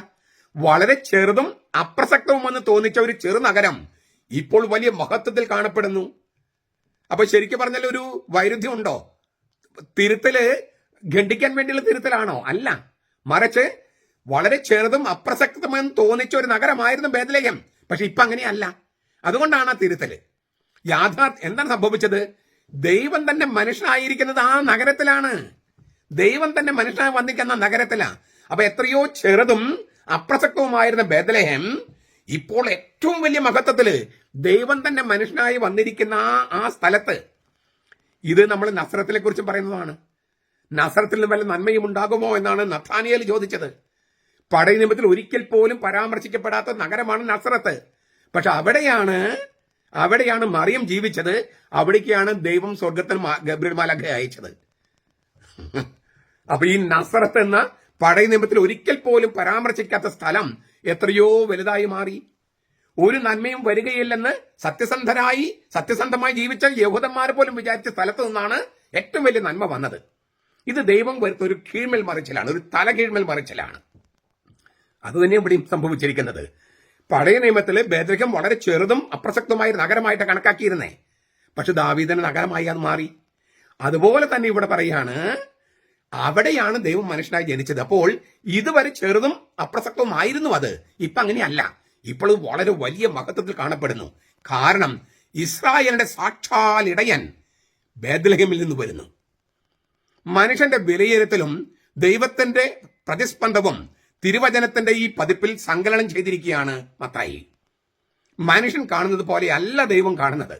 വളരെ ചെറുതും അപ്രസക്തവുമെന്ന് തോന്നിച്ച ഒരു ചെറുനഗരം ഇപ്പോൾ വലിയ മഹത്വത്തിൽ കാണപ്പെടുന്നു. അപ്പൊ ശരിക്കും പറഞ്ഞാൽ ഒരു വൈരുദ്ധ്യം ഉണ്ടോ? തിരുത്തല് ഖണ്ഡിക്കാൻ വേണ്ടിയുള്ള തിരുത്തലാണോ? അല്ല, മറിച്ച് വളരെ ചെറുതും അപ്രസക്തമെന്ന് തോന്നിച്ച ഒരു നഗരമായിരുന്നു ബേത്ലഹേം. പക്ഷെ ഇപ്പൊ അങ്ങനെയല്ല. അതുകൊണ്ടാണ് ആ തിരുത്തല്. എന്താണ് സംഭവിച്ചത്? ദൈവം തന്നെ മനുഷ്യനായിരിക്കുന്നത് ആ നഗരത്തിലാണ്. ദൈവം തന്നെ മനുഷ്യനായി വന്നിരിക്കുന്ന നഗരത്തിലാണ്. അപ്പൊ എത്രയോ ചെറുതും അപ്രസക്തവുമായിരുന്ന ബേത്ലഹേം ഇപ്പോൾ ഏറ്റവും വലിയ മഹത്വത്തില് ദൈവം തന്നെ മനുഷ്യനായി വന്നിരിക്കുന്ന ആ സ്ഥലത്ത്. ഇത് നമ്മൾ നസ്രത്തിനെ കുറിച്ച് പറയുന്നതാണ്. നസ്രത്തിൽ നിന്ന് വല്ല നന്മയും ഉണ്ടാകുമോ എന്നാണ് നഥാനിയേൽ ചോദിച്ചത്. പഴയ നിയമത്തിൽ ഒരിക്കൽ പോലും പരാമർശിക്കപ്പെടാത്ത നഗരമാണ് നസ്രത്ത്. പക്ഷെ അവിടെയാണ് മറിയം ജീവിച്ചത്. അവിടേക്കാണ് ദൈവം സ്വർഗത്തിൽ ഗബ്രിയേൽ മാലാഖ അയച്ചത്. അപ്പൊ ഈ നസ്രത്ത് എന്ന പഴയ നിയമത്തിൽ ഒരിക്കൽ പോലും പരാമർശിക്കാത്ത സ്ഥലം എത്രയോ വലുതായി മാറി. ഒരു നന്മയും വരികയില്ലെന്ന് സത്യസന്ധമായി ജീവിച്ച യഹൂദന്മാരെ പോലും വിചാരിച്ച സ്ഥലത്ത് നിന്നാണ് ഏറ്റവും വലിയ നന്മ വന്നത്. ഇത് ദൈവം വരുത്ത ഒരു കീഴ്മേൽ മറിച്ചിലാണ്, ഒരു തല കീഴ്മേൽ മറിച്ചിലാണ്. അതുതന്നെ ഇവിടെയും സംഭവിച്ചിരിക്കുന്നത്. പഴയ നിയമത്തില് ബേത്ലഹേം വളരെ ചെറുതും അപ്രസക്തമായ നഗരമായിട്ട് കണക്കാക്കിയിരുന്നേ. പക്ഷെ ദാവീദിന്റെ നഗരമായി അത് മാറി. അതുപോലെ തന്നെ ഇവിടെ പറയാണ്, അവിടെയാണ് ദൈവം മനുഷ്യനായി ജനിച്ചത്. അപ്പോൾ ഇതുവരെ ചെറുതും അപ്രസക്തവുമായിരുന്നു അത്. ഇപ്പൊ അങ്ങനെയല്ല. ഇപ്പോൾ വളരെ വലിയ മഹത്വത്തിൽ കാണപ്പെടുന്നു. കാരണം ഇസ്രായേലിന്റെ സാക്ഷാൽ ഇടയൻ ബേത്ലഹേമിൽ നിന്ന് വരുന്നു. മനുഷ്യന്റെ വിലയിരുത്തലും ദൈവത്തിന്റെ പ്രതിസ്പന്ദവും തിരുവചനത്തിന്റെ ഈ പതിപ്പിൽ സങ്കലനം ചെയ്തിരിക്കുകയാണ് മത്തായി. മനുഷ്യൻ കാണുന്നത് പോലെ അല്ല ദൈവം കാണുന്നത്.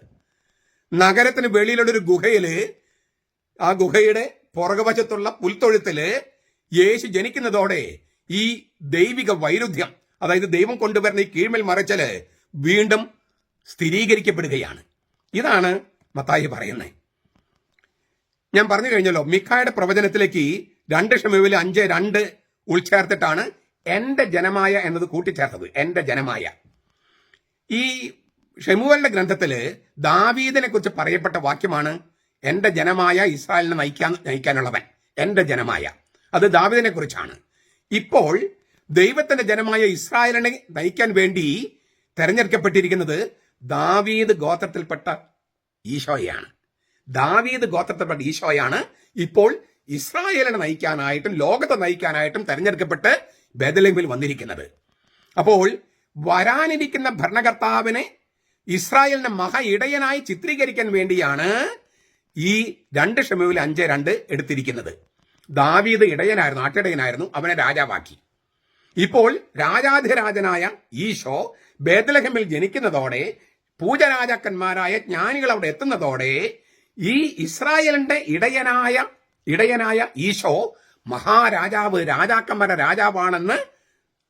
നഗരത്തിന് വെളിയിലുള്ള ഒരു ഗുഹയില്, ആ ഗുഹയുടെ പുറകുവശത്തുള്ള പുൽത്തൊഴുത്തില് യേശു ജനിക്കുന്നതോടെ ഈ ദൈവിക വൈരുദ്ധ്യം, അതായത് ദൈവം കൊണ്ടുവരുന്ന ഈ കീഴ്മേൽ മറിച്ചല് വീണ്ടും സ്ഥിരീകരിക്കപ്പെടുകയാണ്. ഇതാണ് മത്തായി പറയുന്നത്. ഞാൻ പറഞ്ഞു കഴിഞ്ഞല്ലോ, മിഖായുടെ പ്രവചനത്തിലേക്ക് 2 ശമൂവേൽ 5:2 ഉൾച്ചേർത്തിട്ടാണ് എന്റെ ജനമായ എന്നത് കൂട്ടിച്ചേർത്തത്. എന്റെ ജനമായ. ഈ ശമൂവേലിന്റെ ഗ്രന്ഥത്തില് ദാവീദിനെ കുറിച്ച് പറയപ്പെട്ട വാക്യമാണ് എന്റെ ജനമായ ഇസ്രായേലിനെ നയിക്കാനുള്ളവൻ, എന്റെ ജനമായ. അത് ദാവീദിനെ കുറിച്ചാണ്. ഇപ്പോൾ ദൈവത്തിന്റെ ജനമായ ഇസ്രായേലിനെ നയിക്കാൻ വേണ്ടി തെരഞ്ഞെടുക്കപ്പെട്ടിരിക്കുന്നത് ദാവീദ് ഗോത്രത്തിൽപ്പെട്ട ഈശോയാണ്. ദാവീദ് ഗോത്രത്തിൽപ്പെട്ട ഈശോയാണ് ഇപ്പോൾ ഇസ്രായേലിനെ നയിക്കാനായിട്ടും ലോകത്തെ നയിക്കാനായിട്ടും തെരഞ്ഞെടുക്കപ്പെട്ട് ബേത്ലഹേമിൽ വന്നിരിക്കുന്നത്. അപ്പോൾ വരാനിരിക്കുന്ന ഭരണകർത്താവിനെ ഇസ്രായേലിന്റെ മഹ ഇടയനായി ചിത്രീകരിക്കാൻ വേണ്ടിയാണ് ഈ 2 ശമൂവേൽ 5:2 എടുത്തിരിക്കുന്നത്. ദാവീദ് ഇടയനായിരുന്നു, ആട്ടിടയനായിരുന്നു, അവനെ രാജാവാക്കി. ഇപ്പോൾ രാജാധിരാജനായ ഈശോ ബേത്ലഹേമിൽ ജനിക്കുന്നതോടെ, പൂജരാജാക്കന്മാരായ ജ്ഞാനികൾ അവിടെ എത്തുന്നതോടെ ഈ ഇസ്രായേലിന്റെ ഇടയനായ ഈശോ മഹാരാജാവ്, രാജാക്കന്മാരുടെ രാജാവാണെന്ന്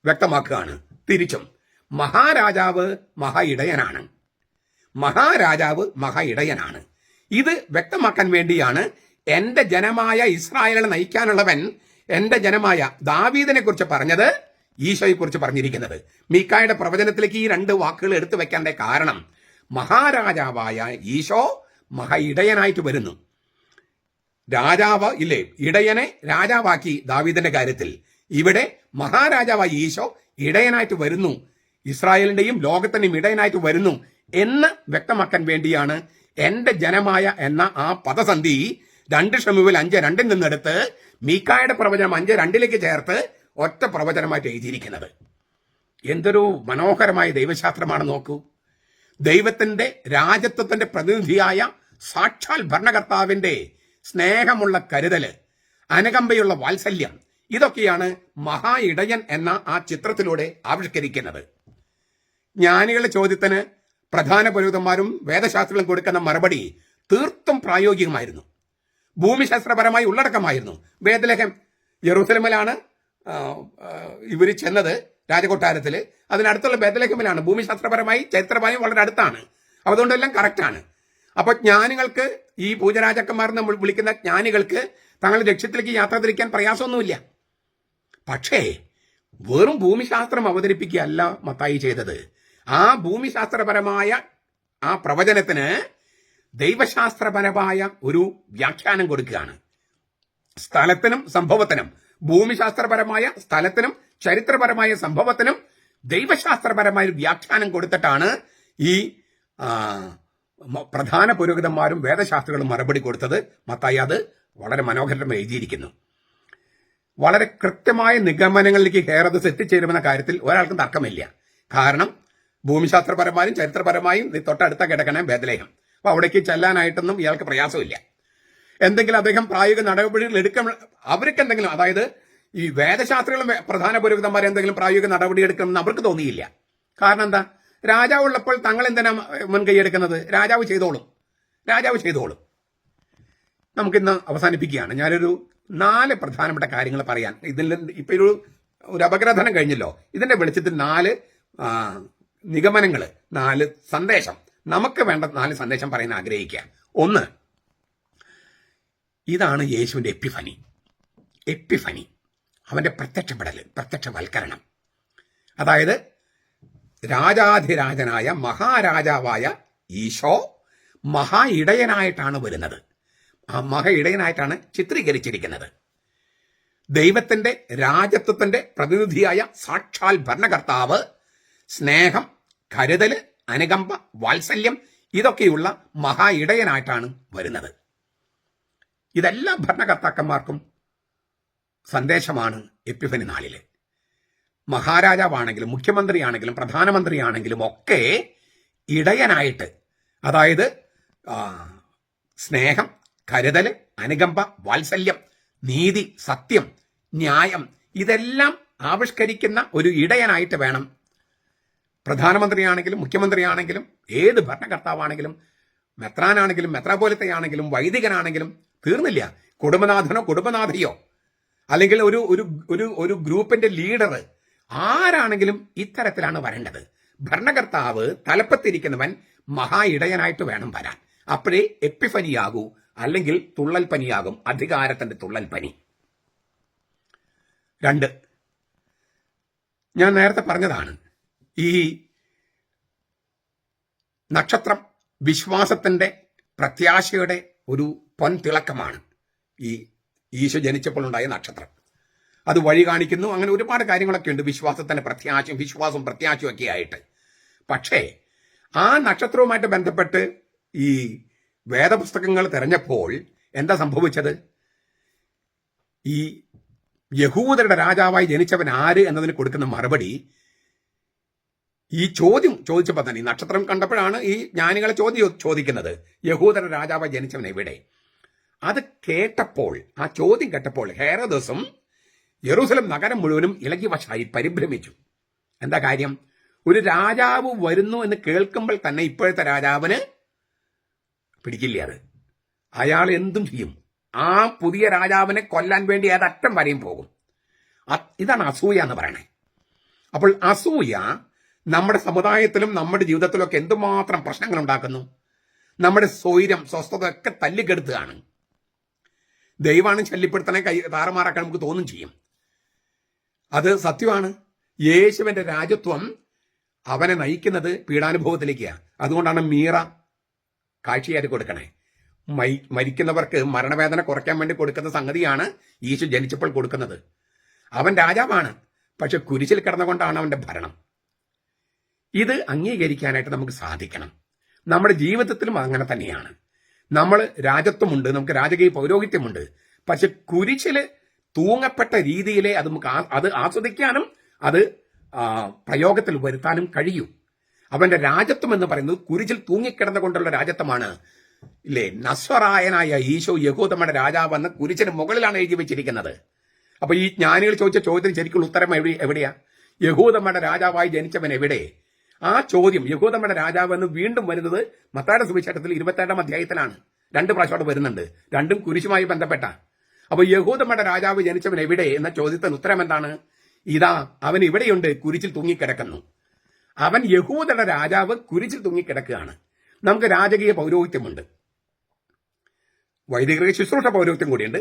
വ്യക്തമാക്കുകയാണ്. തിരിച്ചും മഹാരാജാവ് ഇടയനാണ്, മഹാരാജാവ് ഇടയനാണ്. ഇത് വ്യക്തമാക്കാൻ വേണ്ടിയാണ് എന്റെ ജനമായ ഇസ്രായേലിനെ നയിക്കാനുള്ളവൻ എന്റെ ജനമായ ദാവീദിനെ കുറിച്ച് പറഞ്ഞത് ഈശോയെ കുറിച്ച് പറഞ്ഞിരിക്കുന്നത്. മീഖായുടെ പ്രവചനത്തിലേക്ക് ഈ 2 വാക്കുകൾ എടുത്തു വെക്കേണ്ട കാരണം, മഹാരാജാവായ ഈശോ ഇടയനായിട്ട് വരുന്നു. രാജാവ് ഇല്ലേ, ഇടയനെ രാജാവാക്കി ദാവീദിന്റെ കാര്യത്തിൽ. ഇവിടെ മഹാരാജാവായ ഈശോ ഇടയനായിട്ട് വരുന്നു, ഇസ്രായേലിന്റെയും ലോകത്തിന്റെയും ഇടയനായിട്ട് വരുന്നു എന്ന് വ്യക്തമാക്കാൻ വേണ്ടിയാണ് എന്റെ ജനമായ എന്ന ആ പദസന്ധി 2 ശമൂവേൽ 5:2 നിന്നെടുത്ത് മീഖായുടെ പ്രവചനം 5:2 ചേർത്ത് ഒറ്റ പ്രവചനമായിട്ട് എഴുതിയിരിക്കുന്നത്. എന്തൊരു മനോഹരമായ ദൈവശാസ്ത്രമാണ് നോക്കൂ. ദൈവത്തിന്റെ രാജത്വത്തിന്റെ പ്രതിനിധിയായ സാക്ഷാൽ ഭരണകർത്താവിന്റെ സ്നേഹമുള്ള കരുതല്, അനുകമ്പയുള്ള വാത്സല്യം, ഇതൊക്കെയാണ് ഇടയൻ എന്ന ആ ചിത്രത്തിലൂടെ ആവിഷ്കരിക്കുന്നത്. ജ്ഞാനികളുടെ ചോദ്യത്തിന് പ്രധാന പുരോഹിതന്മാരും വേദശാസ്ത്രികളും കൊടുക്കുന്ന മറുപടി തീർത്തും പ്രായോഗികമായിരുന്നു, ഭൂമിശാസ്ത്രപരമായി ഉള്ളടക്കമായിരുന്നു. ബേത്ലഹേം യെറൂസലേമിലാണ് ഇവര് ചെന്നത്, രാജകൊട്ടാരത്തില്. അതിനടുത്തുള്ള ബേത്ലഹേമിലാണ്. ഭൂമിശാസ്ത്രപരമായി ചരിത്രപരമായി വളരെ അടുത്താണ്. അതുകൊണ്ടെല്ലാം കറക്റ്റാണ്. അപ്പൊ ജ്ഞാനികൾക്ക്, ഈ പൂജരാജാക്കന്മാർ നമ്മൾ വിളിക്കുന്ന ജ്ഞാനികൾക്ക് തങ്ങളുടെ ലക്ഷ്യത്തിലേക്ക് യാത്ര തിരിക്കാൻ പ്രയാസമൊന്നുമില്ല. പക്ഷേ വെറും ഭൂമിശാസ്ത്രം അവതരിപ്പിക്കുകയല്ല മത്തായി ചെയ്തത്. ആ ഭൂമിശാസ്ത്രപരമായ ആ പ്രവചനത്തിന് ദൈവശാസ്ത്രപരമായ ഒരു വ്യാഖ്യാനം കൊടുക്കുകയാണ്. സ്ഥലത്തിനും സംഭവത്തിനും, ഭൂമിശാസ്ത്രപരമായ സ്ഥലത്തിനും ചരിത്രപരമായ സംഭവത്തിനും ദൈവശാസ്ത്രപരമായ ഒരു വ്യാഖ്യാനം കൊടുത്തിട്ടാണ് ഈ പ്രധാന പുരോഹിതന്മാരും വേദശാസ്ത്രികളും മറുപടി കൊടുത്തത്. മത്തായി അത് വളരെ മനോഹരമായി എഴുതിയിരിക്കുന്നു. വളരെ കൃത്യമായ നിഗമനങ്ങളിലേക്ക് ഹെറോദസ് എത്തിച്ചേരുമെന്ന കാര്യത്തിൽ ഒരാൾക്കും തർക്കമില്ല. കാരണം ഭൂമിശാസ്ത്രപരമായും ചരിത്രപരമായും തൊട്ടടുത്ത കിടക്കണ ബേത്ലഹേം. അപ്പൊ അവിടേക്ക് ചെല്ലാനായിട്ടൊന്നും ഇയാൾക്ക് പ്രയാസമില്ല. എന്തെങ്കിലും അദ്ദേഹം പ്രായോഗിക നടപടികൾ അവർക്ക് എന്തെങ്കിലും, അതായത് ഈ വേദശാസ്ത്രികളും പ്രധാന പുരോഹിതന്മാർ എന്തെങ്കിലും പ്രായോഗിക നടപടി എടുക്കണമെന്ന് അവർക്ക് തോന്നിയില്ല. കാരണം എന്താ, രാജാവ് ഉള്ളപ്പോൾ തങ്ങൾ എന്തിനാ മുൻകൈ എടുക്കുന്നത്? രാജാവ് ചെയ്തോളും. നമുക്കിന്ന് അവസാനിപ്പിക്കുകയാണ്. ഞാനൊരു 4 പ്രധാനപ്പെട്ട കാര്യങ്ങൾ പറയാൻ, ഇതിൽ ഇപ്പൊ ഒരു അപഗ്രഥനം കഴിഞ്ഞല്ലോ, ഇതിന്റെ വെളിച്ചത്തിൽ 4 നിഗമനങ്ങൾ, 4 സന്ദേശം, നമുക്ക് വേണ്ട 4 സന്ദേശം പറയാൻ ആഗ്രഹിക്കുക. 1, ഇതാണ് യേശുവിന്റെ എപ്പിഫനി, അവന്റെ പ്രത്യക്ഷവൽക്കരണം. അതായത് രാജാധിരാജനായ മഹാരാജാവായ ഈശോ ഇടയനായിട്ടാണ് വരുന്നത്. ആ ഇടയനായിട്ടാണ് ചിത്രീകരിച്ചിരിക്കുന്നത്. ദൈവത്തിന്റെ രാജത്വത്തിന്റെ പ്രതിനിധിയായ സാക്ഷാൽ ഭരണകർത്താവ് സ്നേഹം, കരുതല്, അനുകമ്പ, വാത്സല്യം ഇതൊക്കെയുള്ള ഇടയനായിട്ടാണ് വരുന്നത്. ഇതെല്ലാ ഭരണകർത്താക്കന്മാർക്കും സന്ദേശമാണ് എപ്പിഫനി നാളില്. മഹാരാജാവാണെങ്കിലും മുഖ്യമന്ത്രിയാണെങ്കിലും പ്രധാനമന്ത്രിയാണെങ്കിലും ഒക്കെ ഇടയനായിട്ട്, അതായത് സ്നേഹം, കരുതൽ, അനുകമ്പ, വാത്സല്യം, നീതി, സത്യം, ന്യായം ഇതെല്ലാം ആവിഷ്കരിക്കുന്ന ഒരു ഇടയനായിട്ട് വേണം പ്രധാനമന്ത്രിയാണെങ്കിലും മുഖ്യമന്ത്രിയാണെങ്കിലും ഏത് ഭരണകർത്താവാണെങ്കിലും മെത്രാനാണെങ്കിലും മെത്രാപോലിത്തയാണെങ്കിലും വൈദികനാണെങ്കിലും തീർന്നില്ല, കുടുംബനാഥനോ കുടുംബനാഥയോ അല്ലെങ്കിൽ ഒരു ഒരു ഒരു ഒരു ഗ്രൂപ്പിന്റെ ലീഡർ ആരാണെങ്കിലും ഇത്തരത്തിലാണ് വരേണ്ടത്. ഭരണകർത്താവ് തലപ്പത്തിരിക്കുന്നവൻ മഹാ ഇടയനായിട്ട് വേണം വരാൻ. അപ്പോഴേ എപ്പിഫനിയാകൂ, അല്ലെങ്കിൽ തുള്ളൽ പനിയാകും, അധികാരത്തിന്റെ തുള്ളൽ പനി. 2, ഞാൻ നേരത്തെ പറഞ്ഞതാണ്, ഈ നക്ഷത്രം വിശ്വാസത്തിന്റെ പ്രത്യാശയുടെ ഒരു പൊൻതിളക്കമാണ്. ഈ ഈശോ ജനിച്ചപ്പോൾ ഉണ്ടായ നക്ഷത്രം അത് വഴി കാണിക്കുന്നു. അങ്ങനെ ഒരുപാട് കാര്യങ്ങളൊക്കെ ഉണ്ട് വിശ്വാസത്തിന്റെ വിശ്വാസവും പ്രത്യാശയും ഒക്കെ ആയിട്ട്. പക്ഷേ ആ നക്ഷത്രവുമായിട്ട് ബന്ധപ്പെട്ട് ഈ വേദപുസ്തകങ്ങൾ തിരഞ്ഞപ്പോൾ എന്താ സംഭവിച്ചത്? ഈ യഹൂദരുടെ രാജാവായി ജനിച്ചവൻ ആര് എന്നതിന് കൊടുക്കുന്ന മറുപടി, ഈ ചോദ്യം ചോദിച്ചപ്പോൾ തന്നെ ഈ നക്ഷത്രം കണ്ടപ്പോഴാണ് ഈ ജ്ഞാനികളെ ചോദിക്കുന്നത്, യഹൂദരുടെ രാജാവായി ജനിച്ചവൻ എവിടെ? അത് കേട്ടപ്പോൾ, ആ ചോദ്യം കേട്ടപ്പോൾ ഹെരോദസും യെരൂശലേം നഗരം മുഴുവനും ഇളകി വശായി പരിഭ്രമിച്ചു. എന്താ കാര്യം? ഒരു രാജാവ് വരുന്നു എന്ന് കേൾക്കുമ്പോൾ തന്നെ ഇപ്പോഴത്തെ രാജാവിന് പിടിക്കില്ല. അത് അയാൾ എന്തും ചെയ്യും. ആ പുതിയ രാജാവിനെ കൊല്ലാൻ വേണ്ടി ഏതറ്റം വരെയും പോകും. ഇതാണ് അസൂയ എന്ന് പറയണേ. അപ്പോൾ അസൂയ നമ്മുടെ സമുദായത്തിലും നമ്മുടെ ജീവിതത്തിലും ഒക്കെ എന്തുമാത്രം പ്രശ്നങ്ങൾ ഉണ്ടാക്കുന്നു. നമ്മുടെ സ്വൈര്യം സ്വസ്ഥത ഒക്കെ തല്ലിക്കെടുത്തുകയാണ്. ദൈവമാണ് ശല്യപ്പെടുത്തണേ, താറുമാറാക്കാൻ നമുക്ക് തോന്നും ചെയ്യും. അത് സത്യമാണ്. യേശുവിന്റെ രാജ്യത്വം അവനെ നയിക്കുന്നത് പീഡാനുഭവത്തിലേക്കാണ്. അതുകൊണ്ടാണ് മീറ കാഴ്ചയായിട്ട് കൊടുക്കണേ. മരിക്കുന്നവർക്ക് മരണവേദന കുറയ്ക്കാൻ വേണ്ടി കൊടുക്കുന്ന സംഗതിയാണ് യേശു ജനിച്ചപ്പോൾ കൊടുക്കുന്നത്. അവൻ രാജാവാണ്, പക്ഷെ കുരിശിൽ കിടന്നുകൊണ്ടാണ് അവന്റെ ഭരണം. ഇത് അംഗീകരിക്കാനായിട്ട് നമുക്ക് സാധിക്കണം. നമ്മുടെ ജീവിതത്തിലും അങ്ങനെ തന്നെയാണ്. നമ്മൾ രാജത്വമുണ്ട്, നമുക്ക് രാജകീയ പൗരോഹിത്യമുണ്ട്, പക്ഷെ കുരിശില് തൂങ്ങപ്പെട്ട രീതിയിലെ അത് ആസ്വദിക്കാനും അത് പ്രയോഗത്തിൽ വരുത്താനും കഴിയൂ. അവന്റെ രാജത്വം എന്ന് പറയുന്നത് കുരിശിൽ തൂങ്ങിക്കിടന്നുകൊണ്ടുള്ള രാജത്വമാണ്. ഇല്ലേ, നസ്വറായനായ ഈശോ യഹൂദമ്മയുടെ രാജാവെന്ന് കുരിശിന് മുകളിലാണ് എഴുതി വെച്ചിരിക്കുന്നത്. അപ്പൊ ഈ ജ്ഞാനികൾ ചോദിച്ച ചോദ്യത്തിന് ശരിക്കുള്ള ഉത്തരം എവിടെയാ? യഹൂദമ്മയുടെ രാജാവായി ജനിച്ചവൻ എവിടെ? ആ ചോദ്യം യഹൂദമ്മയുടെ രാജാവ് എന്ന് വീണ്ടും വരുന്നത് മത്തായിയുടെ സുവിശേഷത്തിൽ 27-ാം അധ്യായത്തിലാണ്. 2 പ്രാവശ്യം വരുന്നുണ്ട്. രണ്ടും കുരിശുമായി ബന്ധപ്പെട്ട. അപ്പൊ യഹൂദമ്മയുടെ രാജാവ് ജനിച്ചവൻ എവിടെ എന്ന ചോദ്യത്തിന് ഉത്തരം എന്താണ്? ഇതാ അവൻ ഇവിടെയുണ്ട്, കുരിശിൽ തൂങ്ങിക്കിടക്കുന്നു. അവൻ യഹൂദരുടെ രാജാവ് കുരിശിൽ തൂങ്ങിക്കിടക്കുകയാണ്. നമുക്ക് രാജകീയ പൗരോഹിത്യമുണ്ട്, വൈദിക ശുശ്രൂഷ പൗരോഹിത്യം കൂടിയുണ്ട്.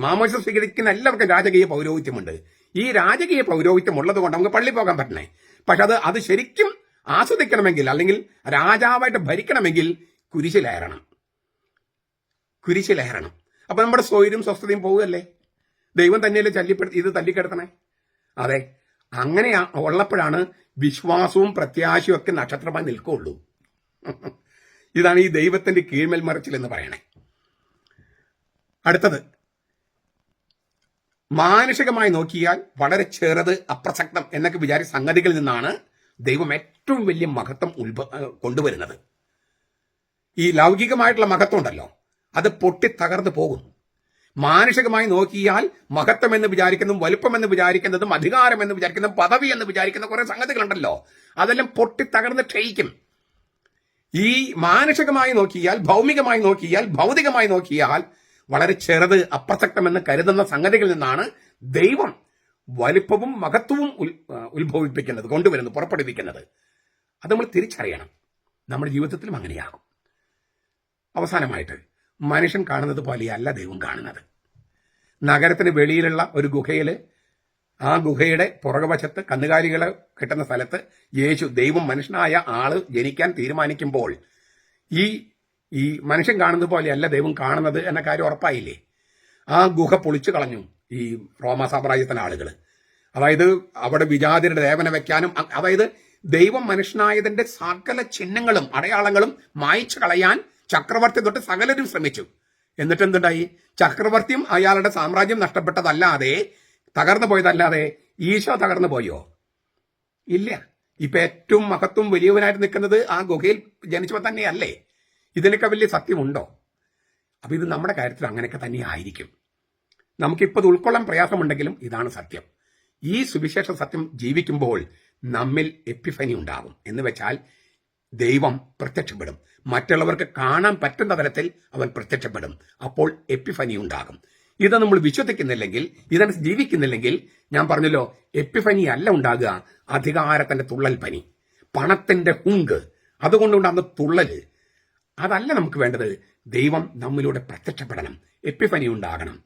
മാമോദിസ സ്വീകരിക്കുന്ന എല്ലാവർക്കും രാജകീയ പൗരോഹിത്യമുണ്ട്. ഈ രാജകീയ പൗരോഹിത്യം ഉള്ളത് കൊണ്ട് നമുക്ക് പള്ളി പോകാൻ പറ്റണേ. പക്ഷെ അത് ശരിക്കും ആസ്വദിക്കണമെങ്കിൽ, അല്ലെങ്കിൽ രാജാവായിട്ട് ഭരിക്കണമെങ്കിൽ കുരിശിലേറണം. അപ്പൊ നമ്മുടെ സ്വൈര്യം സ്വസ്ഥതയും പോവുകയല്ലേ? ദൈവം തന്നെയല്ലേ ഇത് തല്ലിക്കിടത്തണേ? അതെ, അങ്ങനെ ഉള്ളപ്പോഴാണ് വിശ്വാസവും പ്രത്യാശയും ഒക്കെ നക്ഷത്രമായി നിൽക്കുള്ളൂ. ഇതാണ് ഈ ദൈവത്തിന്റെ കീഴ്മേൽ മറിച്ചിൽ എന്ന് പറയണേ. അടുത്തത്, മാനുഷികമായി നോക്കിയാൽ വളരെ ചെറുത്, അപ്രസക്തം എന്നൊക്കെ വിചാരിച്ച സംഗതികളിൽ നിന്നാണ് ദൈവം ഏറ്റവും വലിയ മഹത്വം കൊണ്ടുവരുന്നത്. ഈ ലൗകികമായിട്ടുള്ള മഹത്വം ഉണ്ടല്ലോ, അത് പൊട്ടി തകർന്നു പോകും. മാനുഷികമായി നോക്കിയാൽ മഹത്വം എന്ന് വിചാരിക്കുന്നതും വലുപ്പം എന്ന് വിചാരിക്കുന്നതും അധികാരം എന്ന് വിചാരിക്കുന്നതും പദവി എന്ന് വിചാരിക്കുന്ന കുറെ സംഗതികളുണ്ടല്ലോ, അതെല്ലാം പൊട്ടി തകർന്ന് ക്ഷയിക്കും. ഈ മാനുഷികമായി നോക്കിയാൽ, ഭൗമികമായി നോക്കിയാൽ, ഭൗതികമായി നോക്കിയാൽ വളരെ ചെറുത്, അപ്രസക്തമെന്ന് കരുതുന്ന സംഗതികളിൽ നിന്നാണ് ദൈവം വലിപ്പവും മഹത്വവും ഉത്ഭവിപ്പിക്കുന്നത്, കൊണ്ടുവരുന്നത്, പുറപ്പെടുവിക്കുന്നത്. അത് നമ്മൾ തിരിച്ചറിയണം. നമ്മുടെ ജീവിതത്തിലും അങ്ങനെയാകും. അവസാനമായിട്ട്, മനുഷ്യൻ കാണുന്നത് പോലെയല്ല ദൈവം കാണുന്നത്. നഗരത്തിന് വെളിയിലുള്ള ഒരു ഗുഹയിൽ, ആ ഗുഹയുടെ പുറകുവശത്ത് കന്നുകാലികളെ കിട്ടുന്ന സ്ഥലത്ത് ദൈവം മനുഷ്യനായ ആള് ജനിക്കാൻ തീരുമാനിക്കുമ്പോൾ ഈ മനുഷ്യൻ കാണുന്നത് പോലെയല്ല ദൈവം കാണുന്നത് എന്ന കാര്യം ഉറപ്പായില്ലേ? ആ ഗുഹ പൊളിച്ചു കളഞ്ഞു ഈ റോമാ സാമ്രാജ്യത്തിലെ ആളുകൾ. അതായത് അവിടെ വിജാതിരുടെ ദേവനെ വെക്കാനും, അതായത് ദൈവം മനുഷ്യനായതിന്റെ സകല ചിഹ്നങ്ങളും അടയാളങ്ങളും മായ്ച്ചു കളയാൻ ചക്രവർത്തി തൊട്ട് സകലരും ശ്രമിച്ചു. എന്നിട്ട് എന്തുണ്ടായി? ചക്രവർത്തിയും അയാളുടെ സാമ്രാജ്യം നഷ്ടപ്പെട്ടതല്ലാതെ, തകർന്നു പോയതല്ലാതെ ഈശോ തകർന്നു പോയോ? ഇല്ല. ഇപ്പൊ ഏറ്റവും മഹത്വം വലിയവനായിട്ട് നിൽക്കുന്നത് ആ ഗുഹയിൽ ജനിച്ചപ്പോൾ തന്നെയല്ലേ? ഇതിനൊക്കെ വലിയ സത്യമുണ്ടോ? അപ്പൊ ഇത് നമ്മുടെ കാര്യത്തിൽ അങ്ങനെയൊക്കെ തന്നെ ആയിരിക്കും. നമുക്കിപ്പോൾ ഇത് ഉൾക്കൊള്ളാൻ പ്രയാസമുണ്ടെങ്കിലും ഇതാണ് സത്യം. ഈ സുവിശേഷ സത്യം ജീവിക്കുമ്പോൾ നമ്മിൽ എപ്പിഫനി ഉണ്ടാകും. എന്ന് വെച്ചാൽ ദൈവം പ്രത്യക്ഷപ്പെടും. മറ്റുള്ളവർക്ക് കാണാൻ പറ്റുന്ന തരത്തിൽ അവൻ പ്രത്യക്ഷപ്പെടും. അപ്പോൾ എപ്പിഫനി ഉണ്ടാകും. ഇത് നമ്മൾ വിശ്വസിക്കുന്നില്ലെങ്കിൽ, ഇതനുസരിച്ച് ജീവിക്കുന്നില്ലെങ്കിൽ, ഞാൻ പറഞ്ഞല്ലോ, എപ്പിഫനി അല്ല ഉണ്ടാകുക, അധികാരത്തിന്റെ തുള്ളൽ പനി, പണത്തിന്റെ ഹുങ്ക്, അതുകൊണ്ടുണ്ടാകുന്ന തുള്ളല്. അതല്ല നമുക്ക് വേണ്ടത്. ദൈവം നമ്മിലൂടെ പ്രത്യക്ഷപ്പെടണം, എപ്പിഫനി ഉണ്ടാകണം.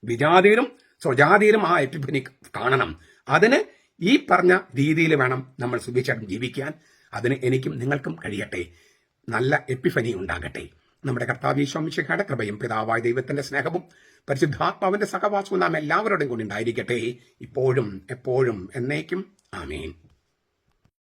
വിജാതിയിലും സ്വജാതിയിലും ആ എപ്പിഫനി കാണണം. അതിന് ഈ പറഞ്ഞ രീതിയിൽ വേണം നമ്മൾ സുവിശേഷം ജീവിക്കാൻ. അതിന് എനിക്കും നിങ്ങൾക്കും കഴിയട്ടെ. നല്ല എപ്പിഫനി ഉണ്ടാകട്ടെ. നമ്മുടെ കർത്താവ് ഈശോ മിശിഹായുടെ കൃപയും പിതാവായ ദൈവത്തിന്റെ സ്നേഹവും പരിശുദ്ധാത്മാവിന്റെ സഹവാസവും നാം എല്ലാവരോടും കൂടി ഉണ്ടായിരിക്കട്ടെ, ഇപ്പോഴും എപ്പോഴും എന്നേക്കും. ആമേൻ.